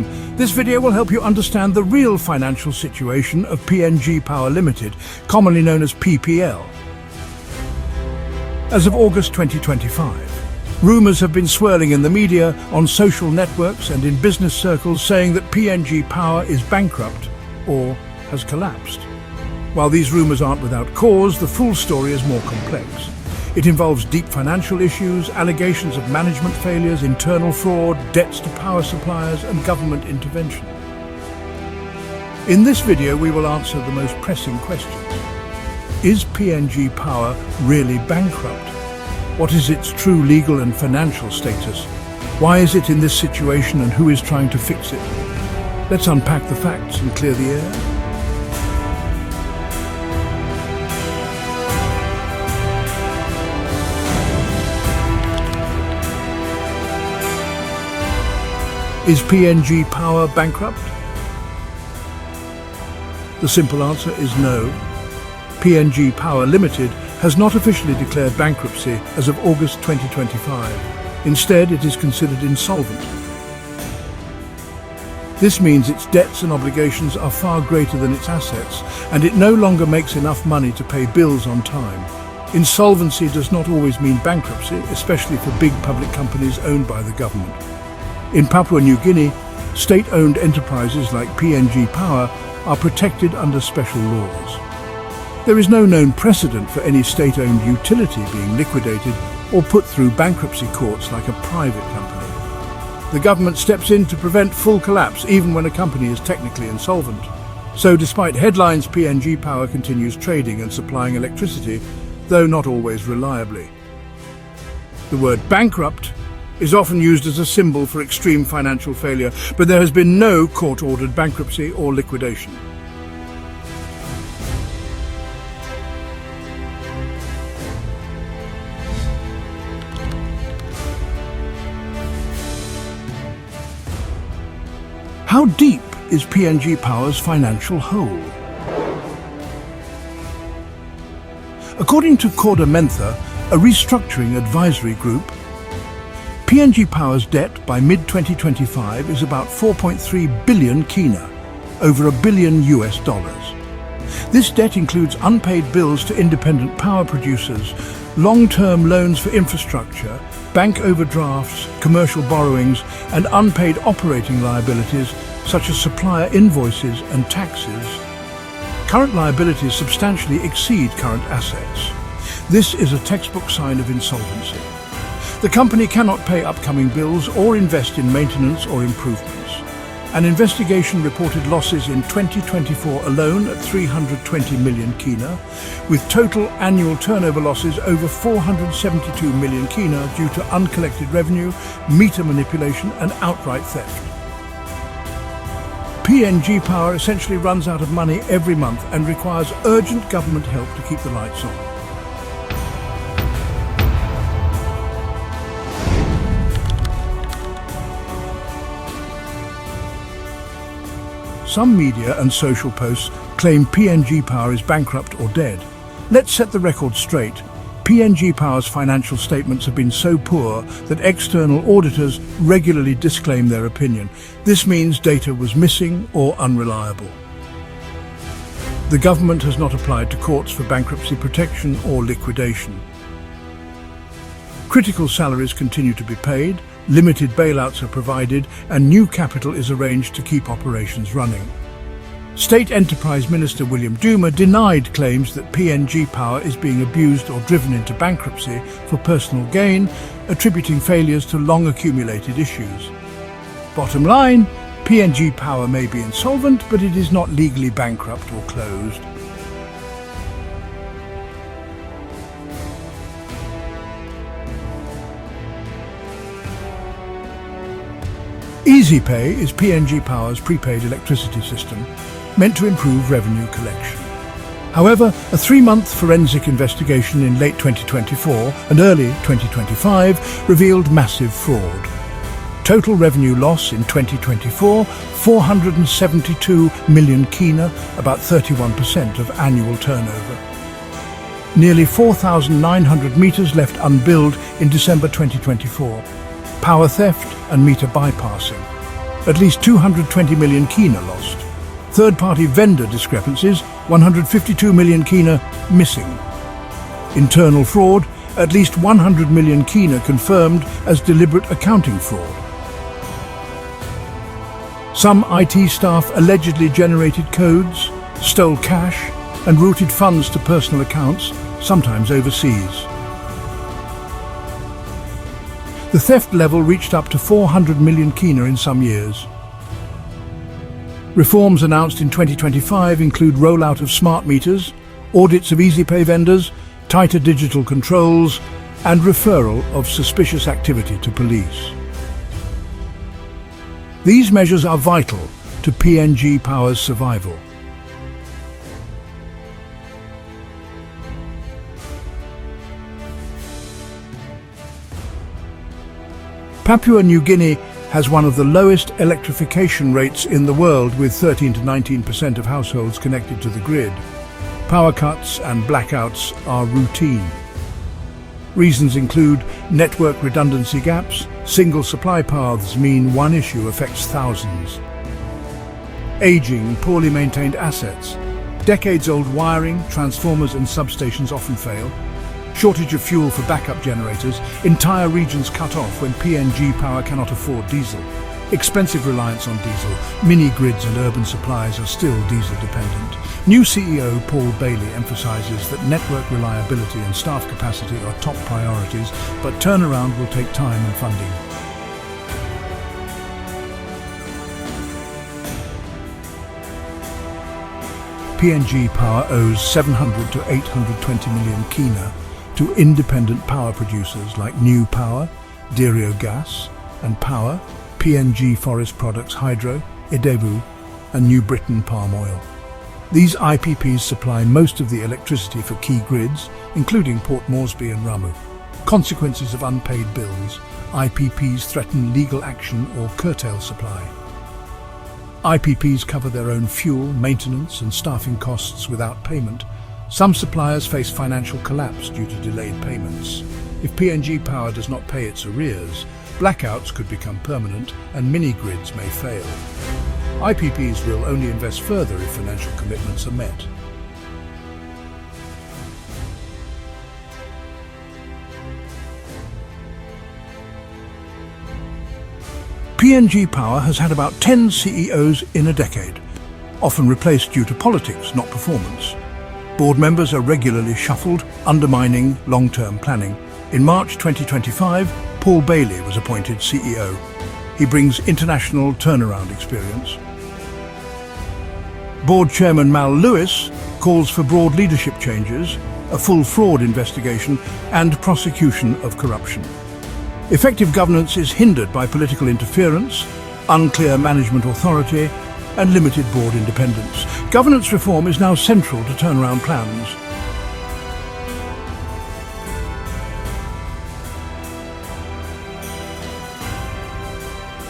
Symbolism, this video will help you understand the real financial situation of PNGPower Limited, commonly known as PPL. As of August 2025, rumours have been swirling in the media, on social networks and in business circles saying that PNGPower is bankrupt or has collapsed. While these rumours aren't without cause, the full story is more complex. It involves deep financial issues, allegations of management failures, internal fraud, debts to power suppliers and government intervention. In this video we will answer the most pressing questions. Is PNGPower really bankrupt? What is its true legal and financial status? Why is it in this situation and who is trying to fix it? Let's unpack the facts and clear the air. Is PNGPower bankrupt? The simple answer is no. PNGPower Limited has not officially declared bankruptcy as of August 2025. Instead, it is considered insolvent. This means its debts and obligations are far greater than its assets, and it no longer makes enough money to pay bills on time. Insolvency does not always mean bankruptcy, especially for big public companies owned by the government. In Papua New Guinea, state-owned enterprises like PNGPower are protected under special laws. There is no known precedent for any state-owned utility being liquidated or put through bankruptcy courts like a private company. The government steps in to prevent full collapse even when a company is technically insolvent. So despite headlines, PNGPower continues trading and supplying electricity, though not always reliably. The word bankrupt is often used as a symbol for extreme financial failure, but there has been no court-ordered bankruptcy or liquidation. How deep is PNGPower's financial hole? According to Mentha, a restructuring advisory group, PNGPower's debt by mid-2025 is about 4.3 billion kina, over $1 billion. This debt includes unpaid bills to independent power producers, long-term loans for infrastructure, bank overdrafts, commercial borrowings, and unpaid operating liabilities such as supplier invoices and taxes. Current liabilities substantially exceed current assets. This is a textbook sign of insolvency. The company cannot pay upcoming bills or invest in maintenance or improvements. An investigation reported losses in 2024 alone at 320 million kina, with total annual turnover losses over 472 million kina due to uncollected revenue, meter manipulation and outright theft. PNGPower essentially runs out of money every month and requires urgent government help to keep the lights on. Some media and social posts claim PNGPower is bankrupt or dead. Let's set the record straight. PNGPower's financial statements have been so poor that external auditors regularly disclaim their opinion. This means data was missing or unreliable. The government has not applied to courts for bankruptcy protection or liquidation. Critical salaries continue to be paid, limited bailouts are provided, and new capital is arranged to keep operations running. State Enterprise Minister William Duma denied claims that PNGPower is being abused or driven into bankruptcy for personal gain, attributing failures to long-accumulated issues. Bottom line, PNGPower may be insolvent, but it is not legally bankrupt or closed. EasiPay is PNGPower's prepaid electricity system, meant to improve revenue collection. However, a 3-month forensic investigation in late 2024 and early 2025 revealed massive fraud. Total revenue loss in 2024, 472 million kina, about 31% of annual turnover. Nearly 4,900 meters left unbilled in December 2024. Power theft and meter bypassing. at least 220 million kina lost. Third-party vendor discrepancies, 152 million kina missing. Internal fraud, at least 100 million kina confirmed as deliberate accounting fraud. Some IT staff allegedly generated codes, stole cash, and routed funds to personal accounts, sometimes overseas. The theft level reached up to 400 million kina in some years. Reforms announced in 2025 include rollout of smart meters, audits of EasiPay vendors, tighter digital controls, and referral of suspicious activity to police. These measures are vital to PNGPower's survival. Papua New Guinea has one of the lowest electrification rates in the world, with 13 to 19% of households connected to the grid. Power cuts and blackouts are routine. Reasons include network redundancy gaps. Single supply paths mean one issue affects thousands. Aging, poorly maintained assets. Decades-old wiring, transformers and substations often fail. Shortage of fuel for backup generators. Entire regions cut off when PNGPower cannot afford diesel. Expensive reliance on diesel. Mini-grids and urban supplies are still diesel-dependent. New CEO Paul Bailey emphasises that network reliability and staff capacity are top priorities, but turnaround will take time and funding. PNGPower owes 700 to 820 million kina to independent power producers like New Power, Dirio Gas and Power, PNG Forest Products Hydro, Idebu and New Britain Palm Oil. These IPPs supply most of the electricity for key grids, including Port Moresby and Ramu. Consequences of unpaid bills. IPPs threaten legal action or curtail supply. IPPs cover their own fuel, maintenance and staffing costs without payment. Some suppliers face financial collapse due to delayed payments. If PNGPower does not pay its arrears, blackouts could become permanent and mini-grids may fail. IPPs will only invest further if financial commitments are met. PNGPower has had about 10 CEOs in a decade, often replaced due to politics, not performance. Board members are regularly shuffled, undermining long-term planning. In March 2025, Paul Bailey was appointed CEO. He brings international turnaround experience. Board Chairman Mal Lewis calls for broad leadership changes, a full fraud investigation, and prosecution of corruption. Effective governance is hindered by political interference, unclear management authority, and limited board independence. Governance reform is now central to turnaround plans.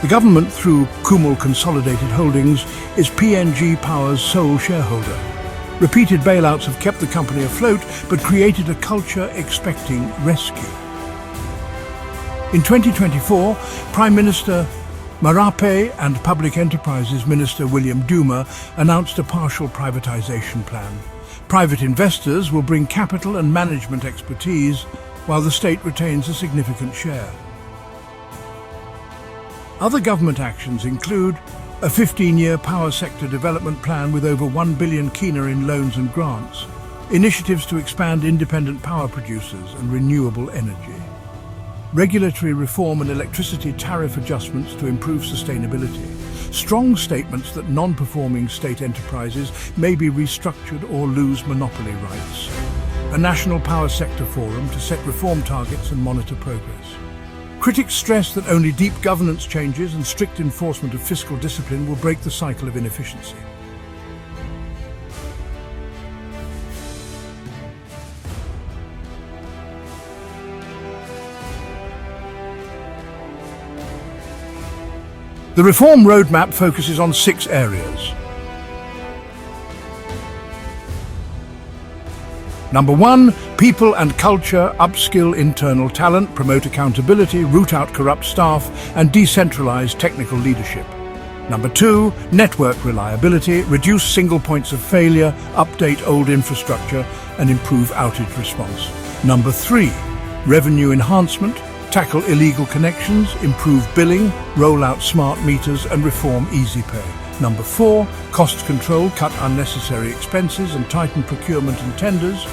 The government, through Kumul Consolidated Holdings, is PNGPower's sole shareholder. Repeated bailouts have kept the company afloat, but created a culture expecting rescue. In 2024, Prime Minister Marape and Public Enterprises Minister William Duma announced a partial privatization plan. Private investors will bring capital and management expertise, while the state retains a significant share. Other government actions include a 15-year power sector development plan with over 1 billion kina in loans and grants, initiatives to expand independent power producers and renewable energy, regulatory reform and electricity tariff adjustments to improve sustainability, strong statements that non-performing state enterprises may be restructured or lose monopoly rights, a national power sector forum to set reform targets and monitor progress. Critics stress that only deep governance changes and strict enforcement of fiscal discipline will break the cycle of inefficiency. The reform roadmap focuses on 6 areas. Number 1, people and culture, upskill internal talent, promote accountability, root out corrupt staff, and decentralize technical leadership. Number 2, network reliability, reduce single points of failure, update old infrastructure, and improve outage response. Number 3, revenue enhancement, tackle illegal connections, improve billing, roll out smart meters, and reform EasiPay. Number 4, cost control, cut unnecessary expenses and tighten procurement and tenders.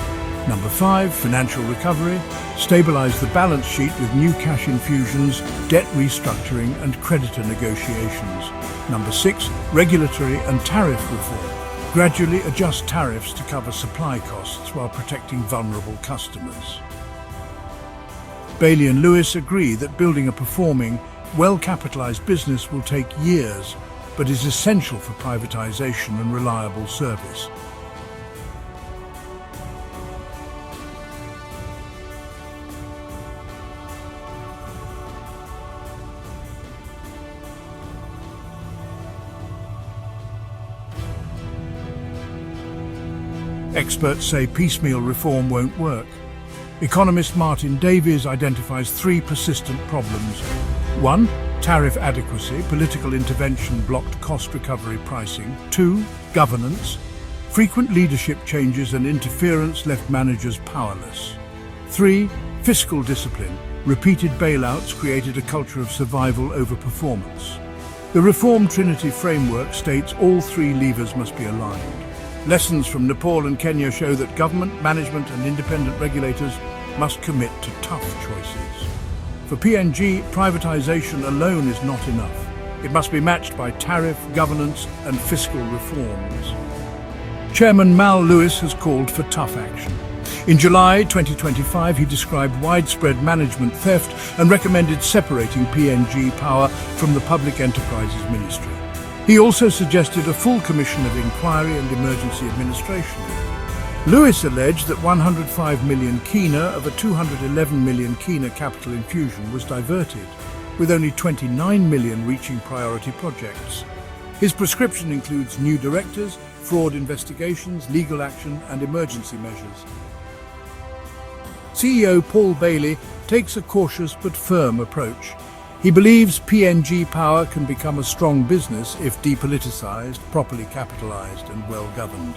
Number 5, financial recovery, stabilize the balance sheet with new cash infusions, debt restructuring, and creditor negotiations. Number 6, regulatory and tariff reform, gradually adjust tariffs to cover supply costs while protecting vulnerable customers. Bailey and Lewis agree that building a performing, well-capitalized business will take years, but is essential for privatization and reliable service. Experts say piecemeal reform won't work. Economist Martin Davies identifies 3 persistent problems. 1. Tariff adequacy, political intervention blocked cost recovery pricing. 2. Governance. Frequent leadership changes and interference left managers powerless. 3. Fiscal discipline. Repeated bailouts created a culture of survival over performance. The Reform Trinity framework states all 3 levers must be aligned. Lessons from Nepal and Kenya show that government, management, and independent regulators must commit to tough choices. For PNG, privatization alone is not enough. It must be matched by tariff, governance, and fiscal reforms. Chairman Mal Lewis has called for tough action. In July 2025, he described widespread management theft and recommended separating PNGPower from the Public Enterprises Ministry. He also suggested a full commission of inquiry and emergency administration. Lewis alleged that 105 million kina of a 211 million kina capital infusion was diverted, with only 29 million reaching priority projects. His prescription includes new directors, fraud investigations, legal action, and emergency measures. CEO Paul Bailey takes a cautious but firm approach. He believes PNGPower can become a strong business if depoliticized, properly capitalized, and well-governed.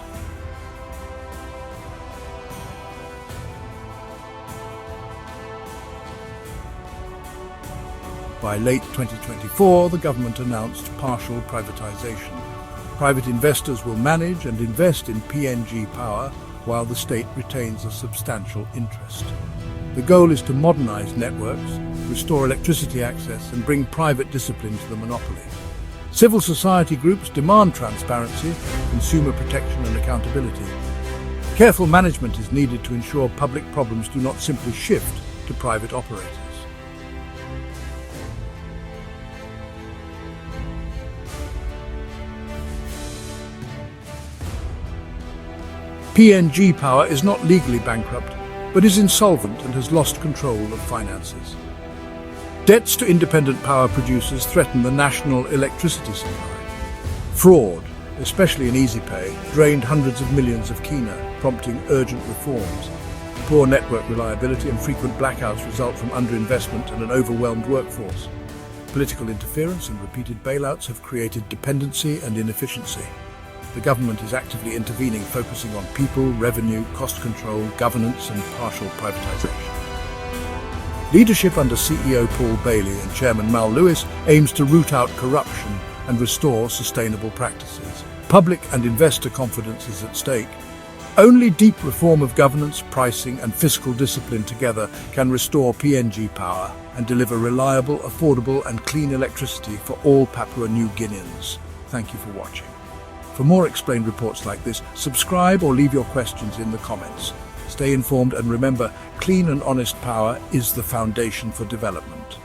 By late 2024, the government announced partial privatization. Private investors will manage and invest in PNGPower while the state retains a substantial interest. The goal is to modernize networks, restore electricity access, and bring private discipline to the monopoly. Civil society groups demand transparency, consumer protection, and accountability. Careful management is needed to ensure public problems do not simply shift to private operators. PNGPower is not legally bankrupt, but is insolvent and has lost control of finances. Debts to independent power producers threaten the national electricity supply. Fraud, especially in EasiPay, drained hundreds of millions of kina, prompting urgent reforms. Poor network reliability and frequent blackouts result from underinvestment and an overwhelmed workforce. Political interference and repeated bailouts have created dependency and inefficiency. The government is actively intervening, focusing on people, revenue, cost control, governance, and partial privatization. Leadership under CEO Paul Bailey and Chairman Mal Lewis aims to root out corruption and restore sustainable practices. Public and investor confidence is at stake. Only deep reform of governance, pricing, and fiscal discipline together can restore PNGPower and deliver reliable, affordable, and clean electricity for all Papua New Guineans. Thank you for watching. For more explained reports like this, subscribe or leave your questions in the comments. Stay informed and remember, clean and honest power is the foundation for development.